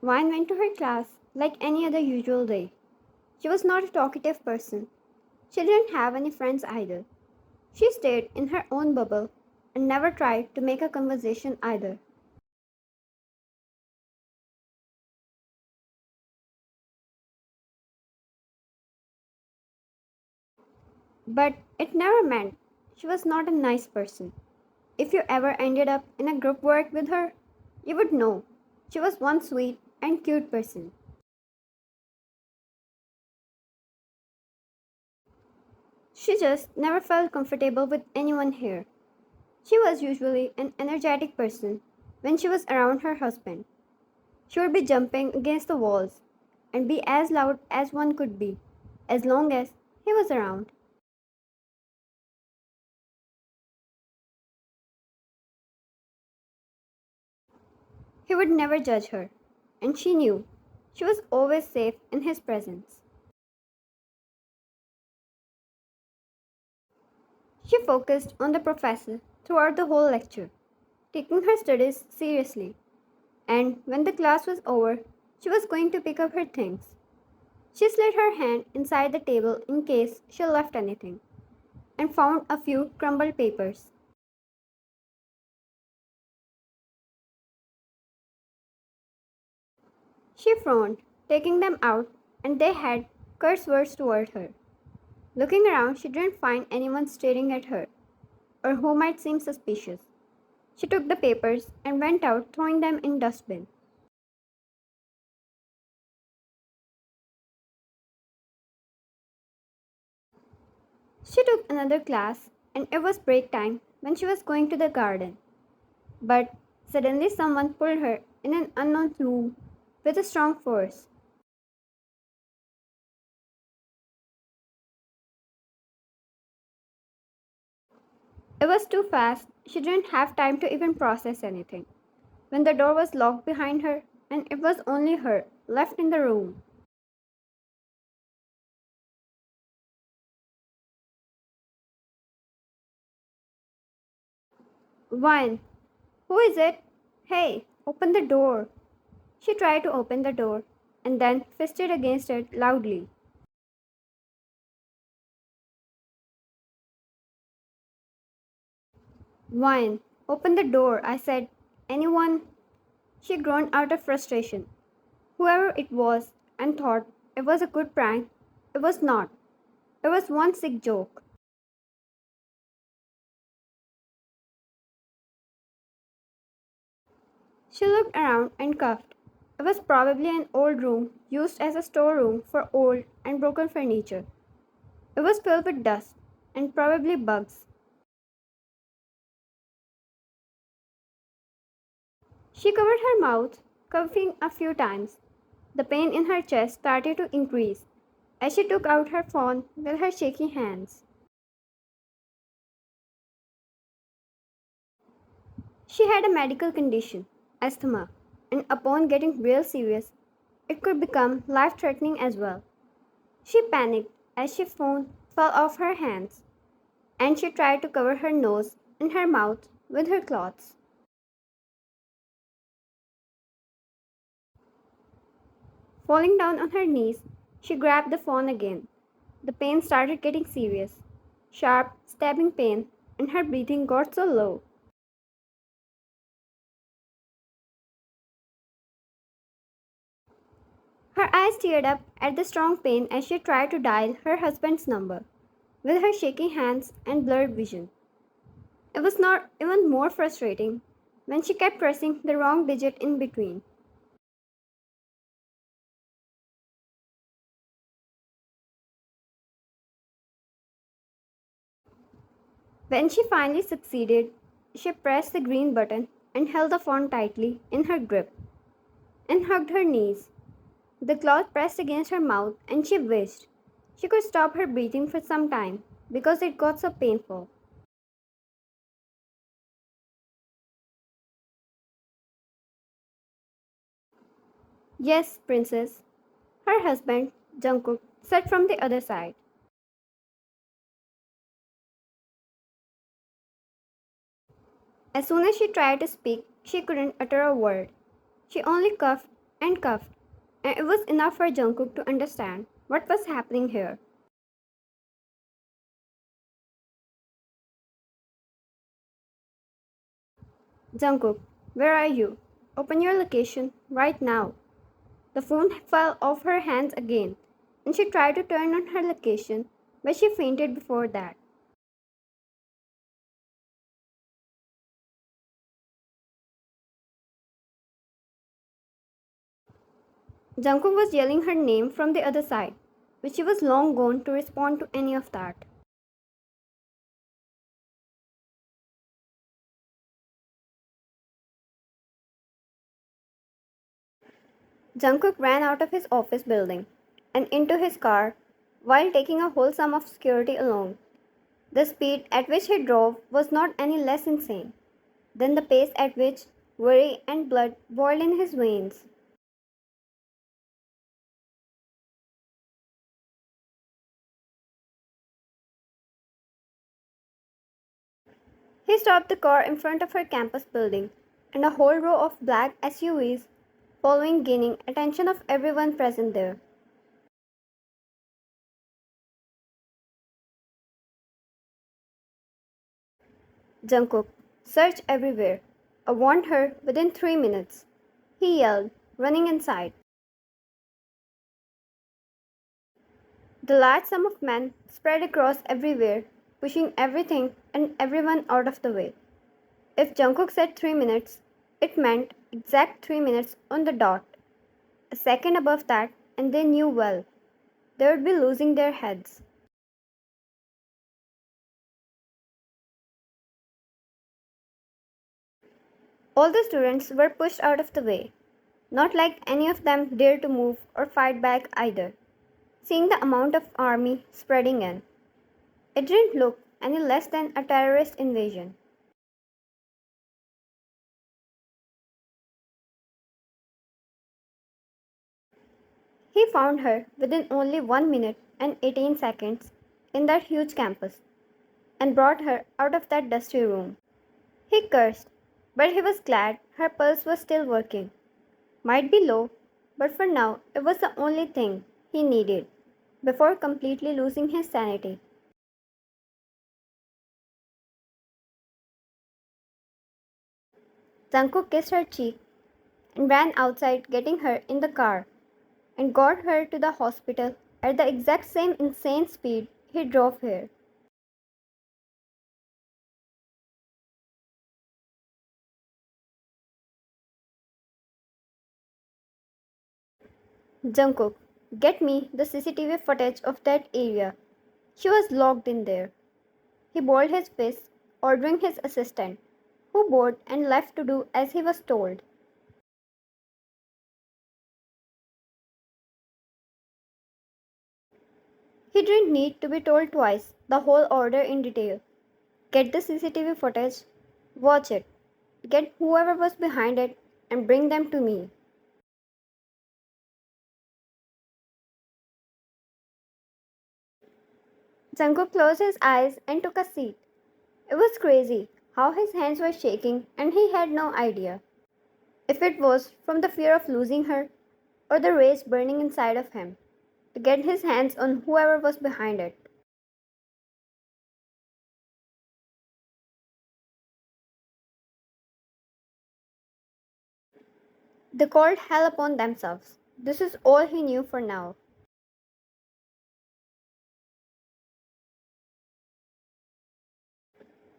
Vine went to her class like any other usual day. She was not a talkative person. She didn't have any friends either. She stayed in her own bubble and never tried to make a conversation either. But it never meant she was not a nice person. If you ever ended up in a group work with her, you would know she was one sweet and cute person. She just never felt comfortable with anyone here. She was usually an energetic person when she was around her husband. She would be jumping against the walls and be as loud as one could be, as long as he was around. He would never judge her, and she knew she was always safe in his presence. She focused on the professor throughout the whole lecture, taking her studies seriously, and when the class was over, she was going to pick up her things. She slid her hand inside the table in case she left anything, and found a few crumbled papers. She frowned, taking them out, and they had curse words toward her. Looking around, she didn't find anyone staring at her, or who might seem suspicious. She took the papers and went out, throwing them in dustbin. She took another class, and it was break time when she was going to the garden. But suddenly someone pulled her in an unknown room with a strong force. It was too fast. She didn't have time to even process anything. When the door was locked behind her, and it was only her left in the room. Wine. Who is it? Hey, open the door. She tried to open the door and then fisted against it loudly. Wine. Open the door, I said. Anyone? She groaned out of frustration. Whoever it was and thought it was a good prank, it was not. It was one sick joke. She looked around and coughed. It was probably an old room used as a storeroom for old and broken furniture. It was filled with dust and probably bugs. She covered her mouth, coughing a few times. The pain in her chest started to increase as she took out her phone with her shaky hands. She had a medical condition, asthma, and upon getting real serious, it could become life threatening as well. She panicked as her phone fell off her hands, and she tried to cover her nose and her mouth with her cloths. Falling down on her knees, she grabbed the phone again. The pain started getting serious, sharp, stabbing pain, and her breathing got so low. Her eyes teared up at the strong pain as she tried to dial her husband's number with her shaking hands and blurred vision. It was not even more frustrating when she kept pressing the wrong digit in between. When she finally succeeded, she pressed the green button and held the phone tightly in her grip and hugged her knees. The cloth pressed against her mouth and she wished she could stop her breathing for some time because it got so painful. Yes, princess, her husband, Jungkook, said from the other side. As soon as she tried to speak, she couldn't utter a word. She only coughed and cuffed, and it was enough for Jungkook to understand what was happening here. Jungkook, where are you? Open your location right now. The phone fell off her hands again, and she tried to turn on her location, but she fainted before that. Jungkook was yelling her name from the other side, but she was long gone to respond to any of that. Jungkook ran out of his office building and into his car while taking a whole sum of security along. The speed at which he drove was not any less insane than the pace at which worry and blood boiled in his veins. He stopped the car in front of her campus building, and a whole row of black SUVs following, gaining attention of everyone present there. Jungkook, search everywhere. I want her within 3 minutes, he yelled, running inside. The large sum of men spread across everywhere, pushing everything and everyone out of the way. If Jungkook said 3 minutes, it meant exact 3 minutes on the dot. A second above that, and they knew well, they would be losing their heads. All the students were pushed out of the way, not like any of them dared to move or fight back either. Seeing the amount of army spreading in, it didn't look any less than a terrorist invasion. He found her within only 1 minute and 18 seconds in that huge campus and brought her out of that dusty room. He cursed, but he was glad her pulse was still working. Might be low, but for now it was the only thing he needed before completely losing his sanity. Zanku kissed her cheek and ran outside, getting her in the car and got her to the hospital at the exact same insane speed he drove here. Jungkook, get me the CCTV footage of that area. She was locked in there. He balled his fist, ordering his assistant, who bowed and left to do as he was told. He didn't need to be told twice the whole order in detail. Get the CCTV footage, watch it, get whoever was behind it, and bring them to me. Jungkook closed his eyes and took a seat. It was crazy how his hands were shaking and he had no idea if it was from the fear of losing her or the rage burning inside of him to get his hands on whoever was behind it. They called hell upon themselves. This is all he knew for now.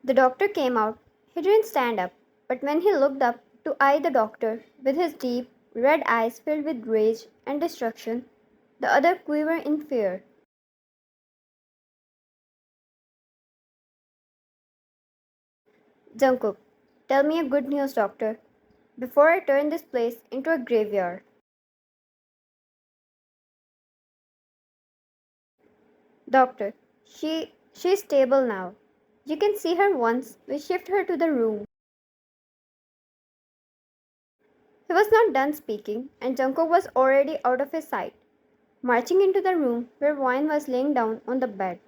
The doctor came out. He didn't stand up, but when he looked up to eye the doctor with his deep, red eyes filled with rage and destruction, the other quivered in fear. Jungkook, tell me a good news, doctor, before I turn this place into a graveyard. Doctor, she's stable now. You can see her once we shift her to the room. He was not done speaking, and Jungkook was already out of his sight, marching into the room where Wine was laying down on the bed.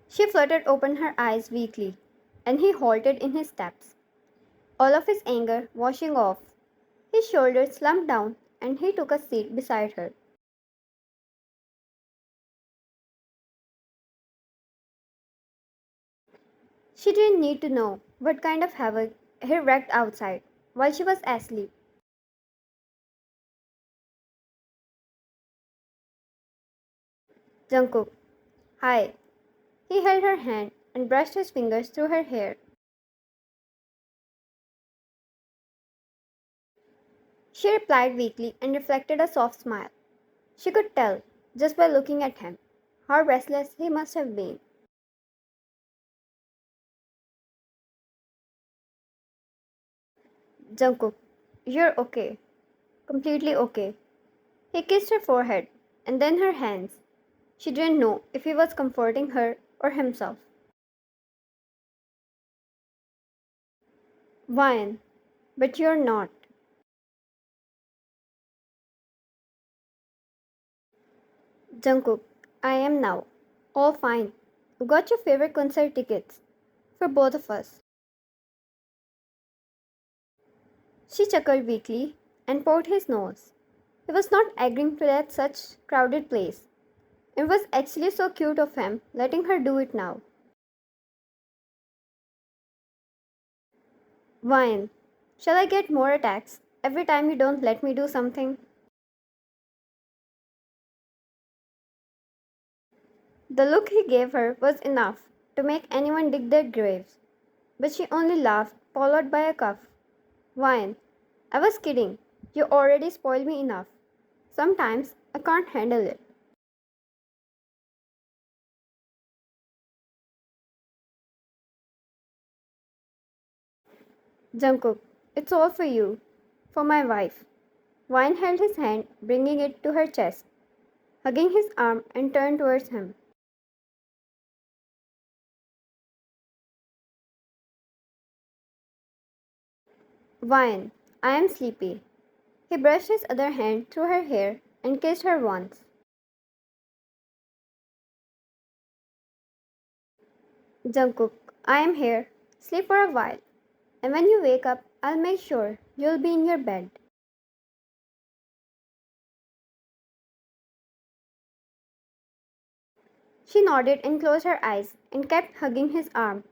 She fluttered open her eyes weakly, and he halted in his steps, all of his anger washing off. His shoulders slumped down, and he took a seat beside her. She didn't need to know what kind of havoc he wreaked outside while she was asleep. Jungkook, hi. He held her hand and brushed his fingers through her hair. She replied weakly and reflected a soft smile. She could tell, just by looking at him, how restless he must have been. Jungkook, you're okay. Completely okay. He kissed her forehead and then her hands. She didn't know if he was comforting her or himself. Wine, but you're not. Jungkook, I am now. All fine. We got your favorite concert tickets. For both of us. She chuckled weakly and poured his nose. He was not agreeing to that such crowded place. It was actually so cute of him letting her do it now. Wine. Shall I get more attacks every time you don't let me do something? The look he gave her was enough to make anyone dig their graves, but she only laughed, followed by a cough. Wine. I was kidding. You already spoil me enough. Sometimes I can't handle it. Jungkook, it's all for you. For my wife. Wine held his hand, bringing it to her chest, hugging his arm and turned towards him. Wine, I am sleepy. He brushed his other hand through her hair and kissed her once. Jungkook, I am here. Sleep for a while, and when you wake up, I'll make sure you'll be in your bed. She nodded and closed her eyes and kept hugging his arm,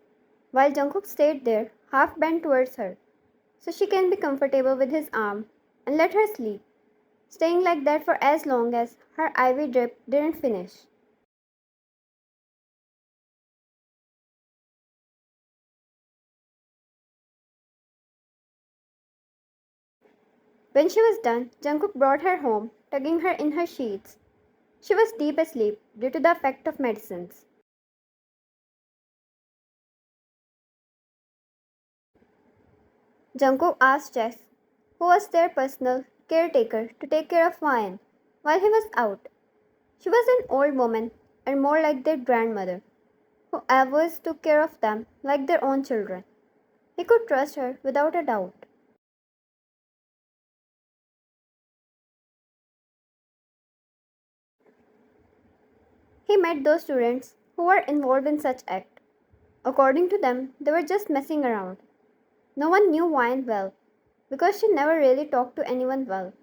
while Jungkook stayed there, half bent towards her, so she can be comfortable with his arm and let her sleep, staying like that for as long as her IV drip didn't finish. When she was done, Jungkook brought her home, tugging her in her sheets. She was deep asleep due to the effect of medicines. Jungkook asked Jess, who was their personal caretaker, to take care of Ryan while he was out. She was an old woman and more like their grandmother, who always took care of them like their own children. He could trust her without a doubt. He met those students who were involved in such act. According to them, they were just messing around. No one knew Ryan well because she never really talked to anyone well.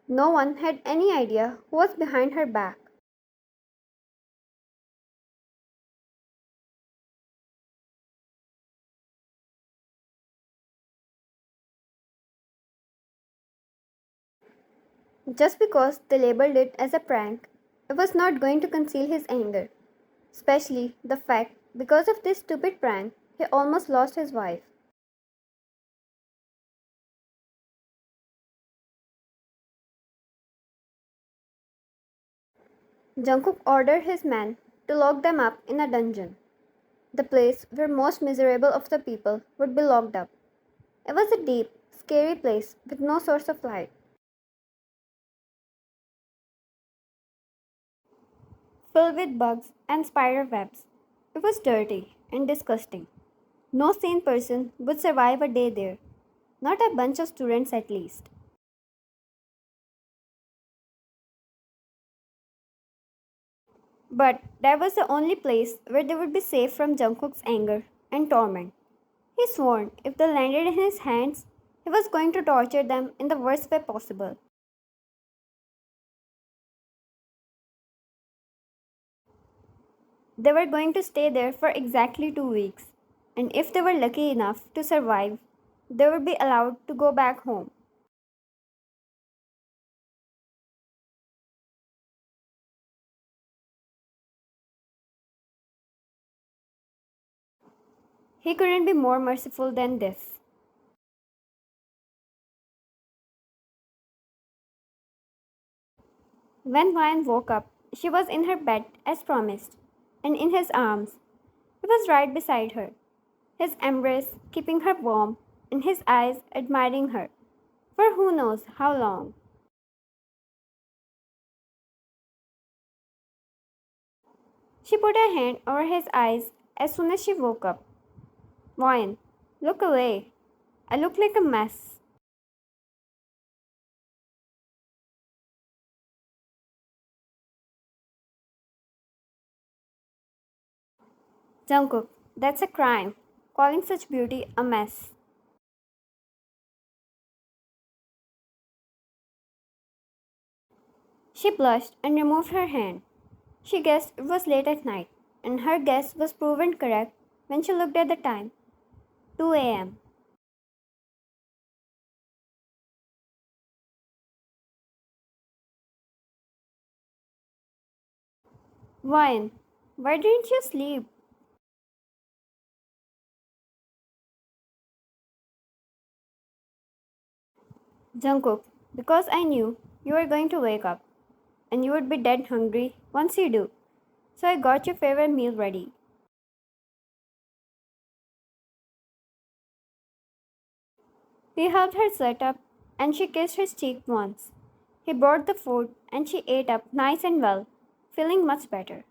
No one had any idea who was behind her back. Just because they labeled it as a prank, it was not going to conceal his anger, especially the fact because of this stupid prank, he almost lost his wife. Jungkook ordered his men to lock them up in a dungeon, the place where most miserable of the people would be locked up. It was a deep, scary place with no source of light, filled with bugs and spider webs. It was dirty and disgusting. No sane person would survive a day there, not a bunch of students at least. But that was the only place where they would be safe from Jungkook's anger and torment. He swore if they landed in his hands, he was going to torture them in the worst way possible. They were going to stay there for exactly 2 weeks, and if they were lucky enough to survive, they would be allowed to go back home. He couldn't be more merciful than this. When Ryan woke up, she was in her bed as promised, and in his arms. He was right beside her, his embrace keeping her warm, and his eyes admiring her, for who knows how long. She put her hand over his eyes as soon as she woke up. Ryan, look away. I look like a mess. Jungkook, that's a crime. Calling such beauty a mess. She blushed and removed her hand. She guessed it was late at night, and her guess was proven correct when she looked at the time 2 a.m. Ryan, why didn't you sleep? Jungkook, because I knew you were going to wake up and you would be dead hungry once you do. So I got your favorite meal ready. He helped her sit up and she kissed his cheek once. He brought the food and she ate up nice and well, feeling much better.